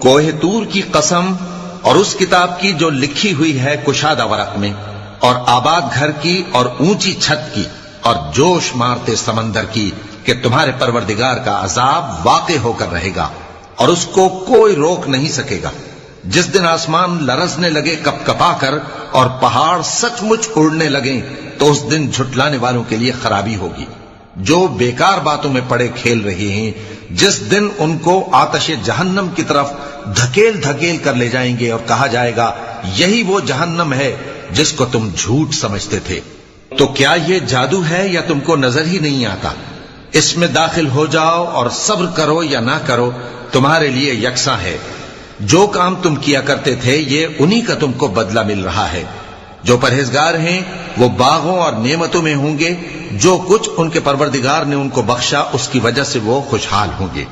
کوہ طور کی قسم اور اس کتاب کی جو لکھی ہوئی ہے کشادہ ورق میں، اور آباد گھر کی اور اونچی چھت کی اور جوش مارتے سمندر کی، کہ تمہارے پروردگار کا عذاب واقع ہو کر رہے گا اور اس کو کوئی روک نہیں سکے گا۔ جس دن آسمان لرزنے لگے کپ کپا کر اور پہاڑ سچ مچ اڑنے لگیں، تو اس دن جھٹلانے والوں کے لیے خرابی ہوگی جو بیکار باتوں میں پڑے کھیل رہے ہیں، جس دن ان کو آتش جہنم کی طرف دھکیل دھکیل کر لے جائیں گے اور کہا جائے گا یہی وہ جہنم ہے جس کو تم جھوٹ سمجھتے تھے۔ تو کیا یہ جادو ہے یا تم کو نظر ہی نہیں آتا؟ اس میں داخل ہو جاؤ اور صبر کرو یا نہ کرو، تمہارے لیے یکساں ہے۔ جو کام تم کیا کرتے تھے یہ انہی کا تم کو بدلہ مل رہا ہے۔ جو پرہیزگار ہیں وہ باغوں اور نعمتوں میں ہوں گے، جو کچھ ان کے پروردگار نے ان کو بخشا اس کی وجہ سے وہ خوشحال ہوں گے،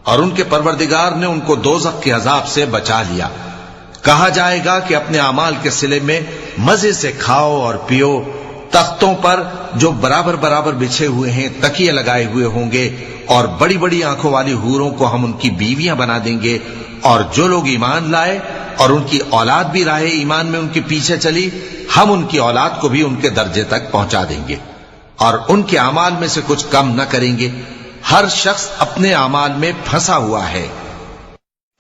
اور ان کے پروردگار نے ان کو دوزخ کے عذاب سے بچا لیا۔ کہا جائے گا کہ اپنے اعمال کے صلے میں مزے سے کھاؤ اور پیو، تختوں پر جو برابر برابر بچھے ہوئے ہیں تکیے لگائے ہوئے ہوں گے، اور بڑی بڑی آنکھوں والی حوروں کو ہم ان کی بیویاں بنا دیں گے، اور جو لوگ ایمان لائے اور ان کی اولاد بھی راہ ایمان میں ان کے پیچھے چلی، ہم ان کی اولاد کو بھی ان کے درجے تک پہنچا دیں گے اور ان کے اعمال میں سے کچھ کم نہ کریں گے۔ ہر شخص اپنے اعمال میں پھنسا ہوا ہے،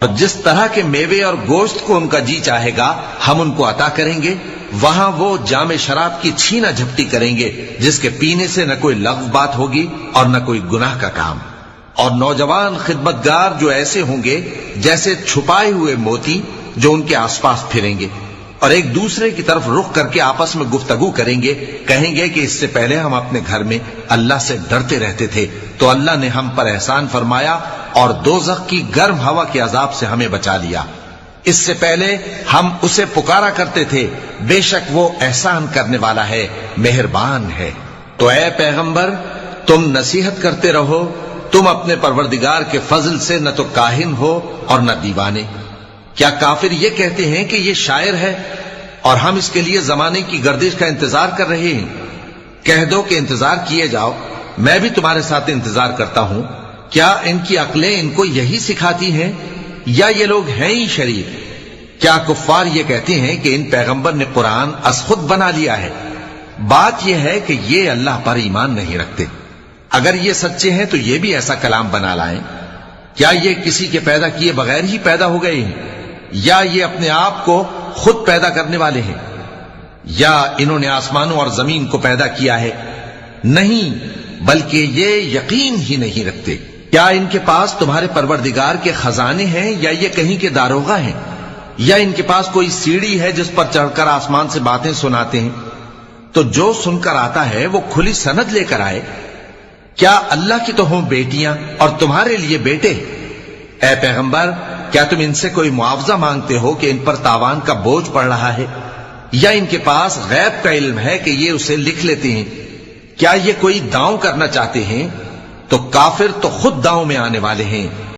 اور جس طرح کے میوے اور گوشت کو ان کا جی چاہے گا ہم ان کو عطا کریں گے، وہاں وہ جام شراب کی چھینا جھپٹی کریں گے جس کے پینے سے نہ کوئی لغو بات ہوگی اور نہ کوئی گناہ کا کام۔ اور نوجوان خدمتگار جو ایسے ہوں گے جیسے چھپائے ہوئے موتی جو ان کے آس پاس پھریں گے، اور ایک دوسرے کی طرف رخ کر کے آپس میں گفتگو کریں گے، کہیں گے کہ اس سے پہلے ہم اپنے گھر میں اللہ سے ڈرتے رہتے تھے تو اللہ نے ہم پر احسان فرمایا اور دوزخ کی گرم ہوا کے عذاب سے ہمیں بچا لیا۔ اس سے پہلے ہم اسے پکارا کرتے تھے، بے شک وہ احسان کرنے والا ہے، مہربان ہے۔ تو اے پیغمبر تم نصیحت کرتے رہو، تم اپنے پروردگار کے فضل سے نہ تو کاہن ہو اور نہ دیوانے۔ کیا کافر یہ کہتے ہیں کہ یہ شاعر ہے اور ہم اس کے لیے زمانے کی گردش کا انتظار کر رہے ہیں؟ کہہ دو کہ انتظار کیے جاؤ، میں بھی تمہارے ساتھ انتظار کرتا ہوں۔ کیا ان کی عقلیں ان کو یہی سکھاتی ہیں یا یہ لوگ ہیں ہی شریر؟ کیا کفار یہ کہتے ہیں کہ ان پیغمبر نے قرآن از خود بنا لیا ہے؟ بات یہ ہے کہ یہ اللہ پر ایمان نہیں رکھتے۔ اگر یہ سچے ہیں تو یہ بھی ایسا کلام بنا لائیں۔ کیا یہ کسی کے پیدا کیے بغیر ہی پیدا ہو گئے ہیں، یا یہ اپنے آپ کو خود پیدا کرنے والے ہیں، یا انہوں نے آسمانوں اور زمین کو پیدا کیا ہے؟ نہیں، بلکہ یہ یقین ہی نہیں رکھتے۔ کیا ان کے پاس تمہارے پروردگار کے خزانے ہیں یا یہ کہیں کے داروغہ ہیں، یا ان کے پاس کوئی سیڑھی ہے جس پر چڑھ کر آسمان سے باتیں سناتے ہیں؟ تو جو سن کر آتا ہے وہ کھلی سند لے کر آئے۔ کیا اللہ کی تو ہوں بیٹیاں اور تمہارے لیے بیٹے؟ اے پیغمبر کیا تم ان سے کوئی معاوضہ مانگتے ہو کہ ان پر تاوان کا بوجھ پڑ رہا ہے، یا ان کے پاس غیب کا علم ہے کہ یہ اسے لکھ لیتے ہیں؟ کیا یہ کوئی داؤں کرنا چاہتے ہیں؟ تو کافر تو خود داؤں میں آنے والے ہیں۔